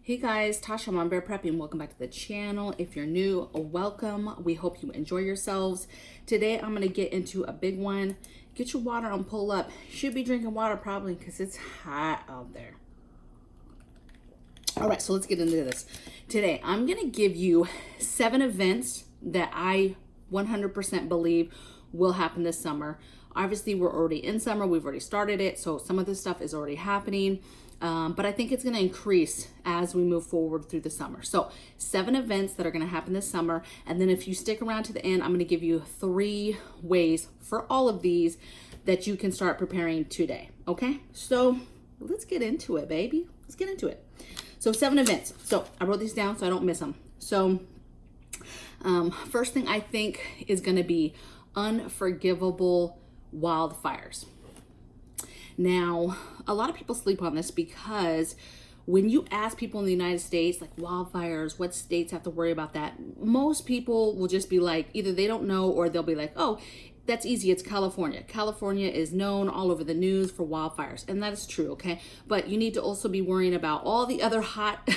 Hey guys, Tasha, I'm on Bear Preppy and welcome back to the channel. If you're new, welcome. We hope you enjoy yourselves. Today I'm going to get into a big one. Get your water on pull up. Should be drinking water probably because it's hot out there. All right, so let's get into this. Today I'm going to give you 7 events that I 100% believe will happen this summer. Obviously, we're already in summer. We've already started it, so some of this stuff is already happening. But I think it's going to increase as we move forward through the summer. So 7 events that are going to happen this summer. And then if you stick around to the end, I'm going to give you 3 ways for all of these that you can start preparing today. Okay, so let's get into it, baby. Let's get into it. So 7 events. So I wrote these down so I don't miss them. So first thing I think is going to be unforgivable wildfires. Now, a lot of people sleep on this because when you ask people in the United States, like wildfires, what states have to worry about that? Most people will just be like, either they don't know or they'll be like, oh, that's easy. It's California. California is known all over the news for wildfires. And that is true, okay? But you need to also be worrying about all the other hot,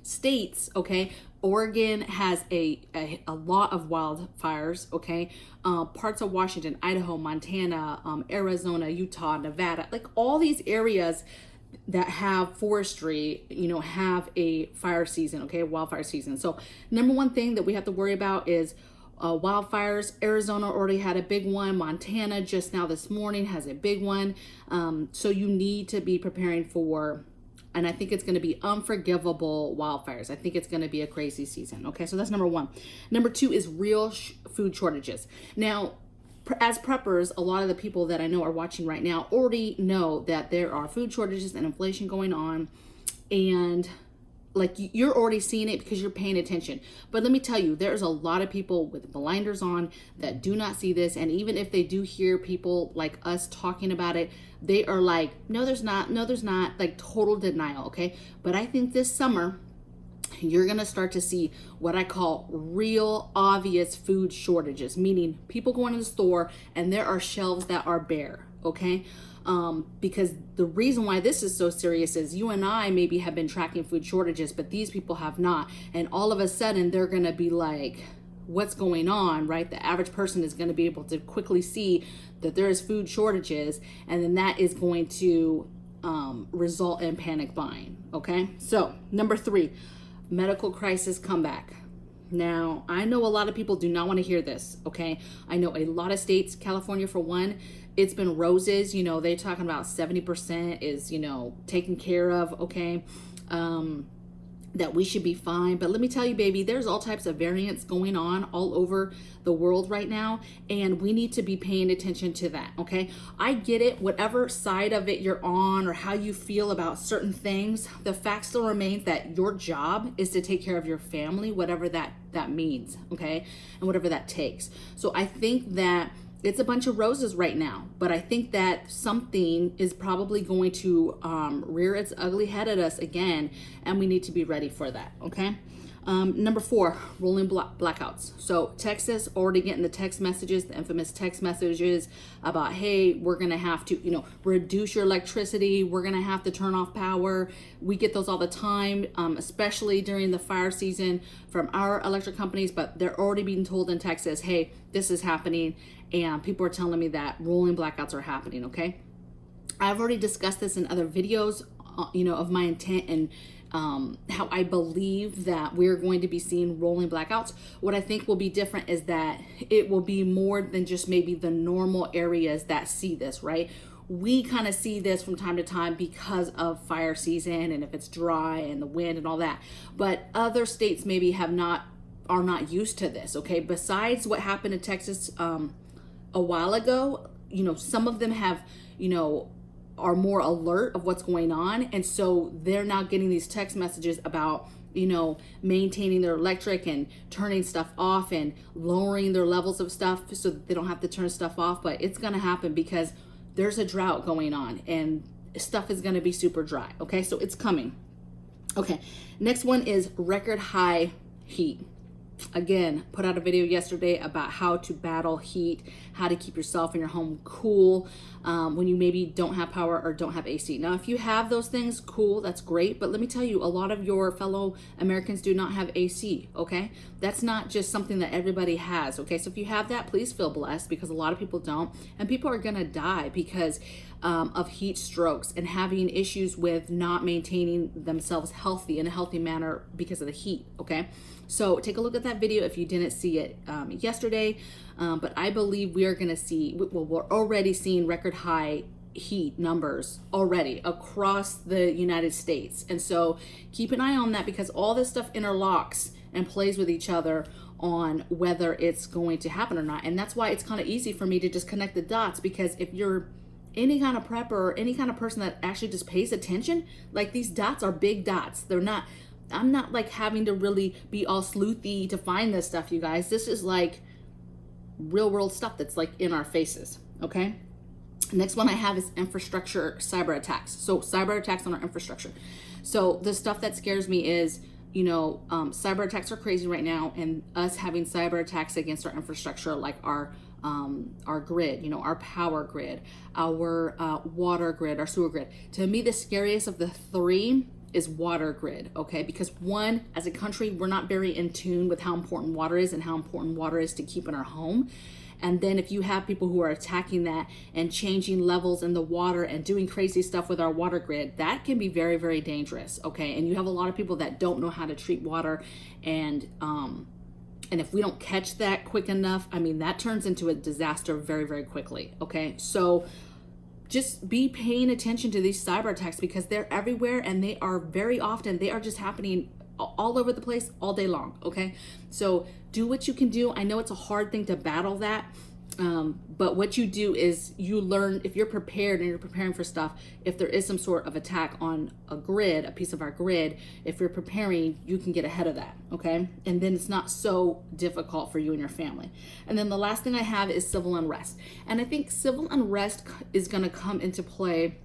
states, okay? Oregon has a lot of wildfires, okay? Parts of Washington, Idaho, Montana, Arizona, Utah, Nevada, like all these areas that have forestry, have a fire season, okay? Wildfire season. So number one thing that we have to worry about is wildfires. Arizona already had a big one. Montana just now this morning has a big one. So you need to be preparing for, and I think it's going to be unforgivable wildfires. I think it's going to be a crazy season. Okay, so that's number 1. Number 2 is real food shortages. Now, as preppers, a lot of the people that I know are watching right now already know that there are food shortages and inflation going on. And like you're already seeing it because you're paying attention. But let me tell you, there's a lot of people with blinders on that do not see this. And even if they do hear people like us talking about it, they are like, no, there's not, like total denial, okay? But I think this summer, you're gonna start to see what I call real obvious food shortages, meaning people going to the store and there are shelves that are bare, okay? Because the reason why this is so serious is you and I maybe have been tracking food shortages, but these people have not. And all of a sudden they're going to be like, what's going on, right? The average person is going to be able to quickly see that there is food shortages. And then that is going to result in panic buying. Okay. So number 3, medical crisis comeback. Now, I know a lot of people do not want to hear this, okay? I know a lot of states, California for one, it's been roses, they're talking about 70% is, taken care of, okay? That we should be fine. But let me tell you, baby, there's all types of variants going on all over the world right now, and we need to be paying attention to that, okay? I get it, whatever side of it you're on or how you feel about certain things, the fact still remains that your job is to take care of your family, whatever that means, okay? And whatever that takes. So I think that it's a bunch of roses right now, but I think that something is probably going to rear its ugly head at us again, and we need to be ready for that, okay? Number 4, rolling blackouts. So Texas already getting the text messages, the infamous text messages about, hey, we're gonna have to, reduce your electricity. We're gonna have to turn off power. We get those all the time, especially during the fire season from our electric companies, but they're already being told in Texas, hey, this is happening. And people are telling me that rolling blackouts are happening, okay? I've already discussed this in other videos, of my intent and how I believe that we're going to be seeing rolling blackouts. What I think will be different is that it will be more than just maybe the normal areas that see this, right? We kind of see this from time to time because of fire season and if it's dry and the wind and all that. But other states maybe are not used to this, okay? Besides what happened in Texas a while ago, some of them have, are more alert of what's going on. And so they're now getting these text messages about, maintaining their electric and turning stuff off and lowering their levels of stuff so that they don't have to turn stuff off. But it's going to happen because there's a drought going on and stuff is going to be super dry. Okay. So it's coming. Okay. Next one is record high heat. Again, put out a video yesterday about how to battle heat, how to keep yourself and your home cool when you maybe don't have power or don't have AC. Now, if you have those things, cool, that's great. But let me tell you, a lot of your fellow Americans do not have AC, okay? That's not just something that everybody has, okay? So if you have that, please feel blessed, because a lot of people don't. And people are gonna die because of heat strokes and having issues with not maintaining themselves healthy in a healthy manner because of the heat, okay? So take a look at that video if you didn't see it yesterday. But I believe we are going to see, well, we're already seeing record high heat numbers already across the United States. And so keep an eye on that, because all this stuff interlocks and plays with each other on whether it's going to happen or not. And that's why it's kind of easy for me to just connect the dots, because if you're any kind of prepper or any kind of person that actually just pays attention, like, these dots are big dots. They're not, I'm not like having to really be all sleuthy to find this stuff, you guys. This is like real world stuff that's like in our faces, okay? Next one I have is infrastructure cyber attacks. So cyber attacks on our infrastructure. So the stuff that scares me is, you know, cyber attacks are crazy right now, and us having cyber attacks against our infrastructure, like our grid, you know, our power grid, our water grid, our sewer grid. To me, the scariest of the three is water grid, okay? Because one, as a country, we're not very in tune with how important water is and how important water is to keep in our home. And then if you have people who are attacking that and changing levels in the water and doing crazy stuff with our water grid, that can be very, very dangerous, okay? And you have a lot of people that don't know how to treat water, and if we don't catch that quick enough, I mean, that turns into a disaster very, very quickly, okay? So just be paying attention to these cyber attacks, because they're everywhere, and they are very often, they are just happening all over the place all day long, okay? So do what you can do. I know it's a hard thing to battle that, but what you do is you learn, if you're prepared and you're preparing for stuff, if there is some sort of attack on a grid, a piece of our grid, if you're preparing, you can get ahead of that, okay? And then it's not so difficult for you and your family. And then the last thing I have is civil unrest. And I think civil unrest is gonna come into play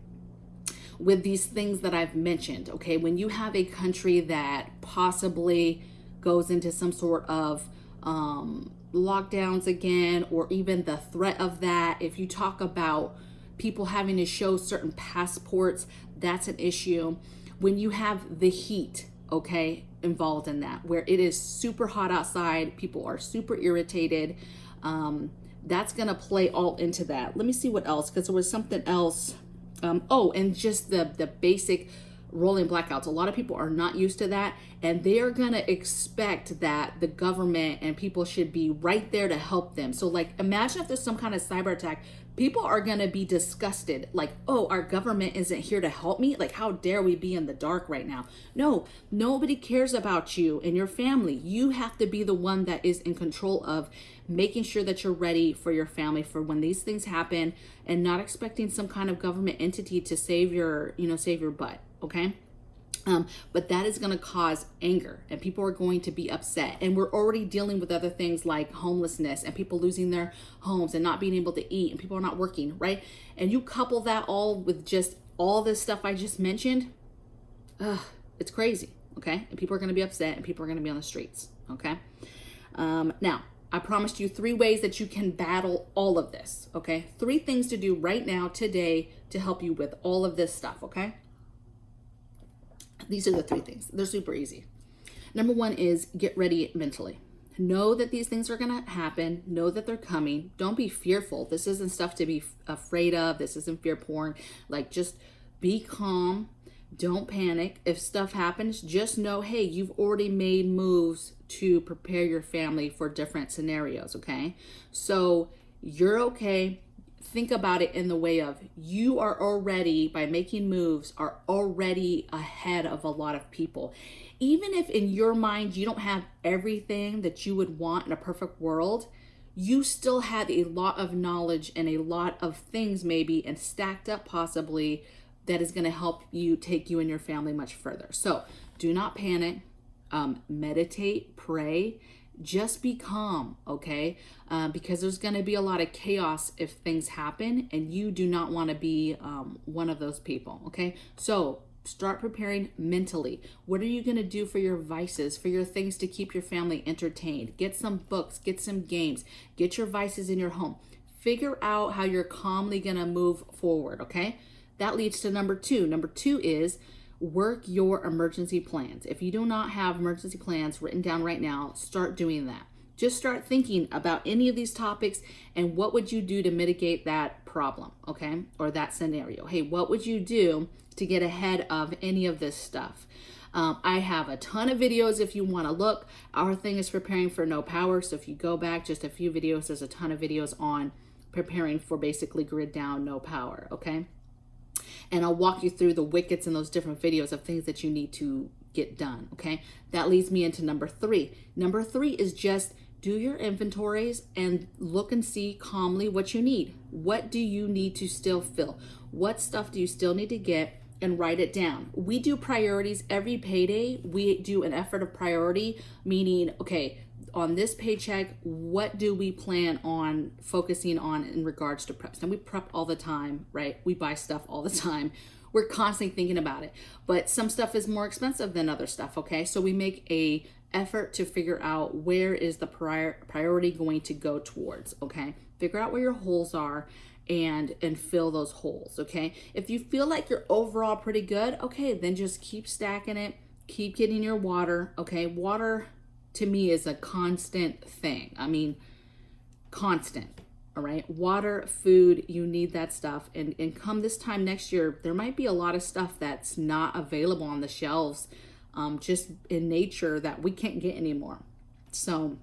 with these things that I've mentioned, okay? When you have a country that possibly goes into some sort of lockdowns again, or even the threat of that, if you talk about people having to show certain passports, that's an issue. When you have the heat, okay, involved in that, where it is super hot outside, people are super irritated, that's gonna play all into that. Let me see what else, because there was something else. Oh, and just the basic rolling blackouts. A lot of people are not used to that, and they are gonna expect that the government and people should be right there to help them. So like, imagine if there's some kind of cyber attack, people are gonna be disgusted, like, oh, our government isn't here to help me? Like, how dare we be in the dark right now? No, nobody cares about you and your family. You have to be the one that is in control of making sure that you're ready for your family for when these things happen, and not expecting some kind of government entity to save your, save your butt, okay? But that is going to cause anger, and people are going to be upset. And we're already dealing with other things like homelessness and people losing their homes and not being able to eat, and people are not working, right? And you couple that all with just all this stuff I just mentioned, it's crazy, okay? And people are going to be upset, and people are going to be on the streets, okay? Now, I promised you 3 ways that you can battle all of this, okay? 3 things to do right now, today, to help you with all of this stuff, okay? These are the 3 things. They're super easy. Number 1 is get ready mentally. Know that these things are going to happen. Know that they're coming. Don't be fearful. This isn't stuff to be afraid of. This isn't fear porn. Like, just be calm. Don't panic. If stuff happens, just know, hey, you've already made moves to prepare your family for different scenarios, okay? So you're okay. Think about it in the way of, you are already, by making moves, are already ahead of a lot of people. Even if in your mind you don't have everything that you would want in a perfect world, you still have a lot of knowledge and a lot of things maybe, and stacked up possibly, that is going to help you take you and your family much further. So do not panic. Meditate, pray, just be calm, okay? Because there's going to be a lot of chaos if things happen, and you do not want to be one of those people, okay? So Start preparing mentally. What are you going to do for your vices, for your things to keep your family entertained? Get some books, get some games, get your vices in your home. Figure out how you're calmly going to move forward, okay? That leads to number two. Number two is work your emergency plans. If you do not have emergency plans written down right now, start doing that. Just start thinking about any of these topics and what would you do to mitigate that problem, okay? Or that scenario. Hey, what would you do to get ahead of any of this stuff? I have a ton of videos if you want to look. Our thing is preparing for no power. So if you go back just a few videos, there's a ton of videos on preparing for basically grid down, no power, okay? And I'll walk you through the wickets and those different videos of things that you need to get done, okay? That leads me into number three. Number three is just do your inventories and look and see calmly what you need. What do you need to still fill? What stuff do you still need to get? And write it down. We do priorities every payday. We do an effort of priority, meaning, okay, on this paycheck, what do we plan on focusing on in regards to preps? And we prep all the time, right? We buy stuff all the time. We're constantly thinking about it, but some stuff is more expensive than other stuff, okay? So we make a effort to figure out where is the priority going to go towards, okay? Figure out where your holes are and fill those holes, okay? If you feel like you're overall pretty good, okay, then just keep stacking it, keep getting your water, okay? Water to me is a constant thing. I mean, constant, all right? Water, food, you need that stuff. And come this time next year, there might be a lot of stuff that's not available on the shelves, just in nature that we can't get anymore. So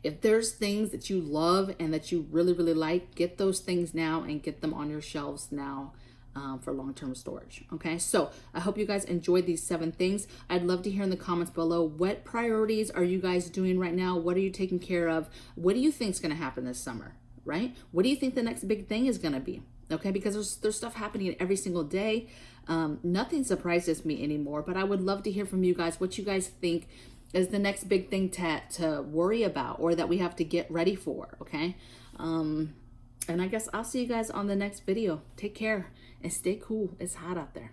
if there's things that you love and that you really, really like, get those things now and get them on your shelves now for long-term storage. Okay, so I hope you guys enjoyed these 7 things. I'd love to hear in the comments below, what priorities are you guys doing right now? What are you taking care of? What do you think is going to happen this summer, right? What do you think the next big thing is going to be? Okay, because there's stuff happening every single day. Nothing surprises me anymore, but I would love to hear from you guys what you guys think is the next big thing to worry about or that we have to get ready for, okay? And I guess I'll see you guys on the next video. Take care and stay cool. It's hot out there.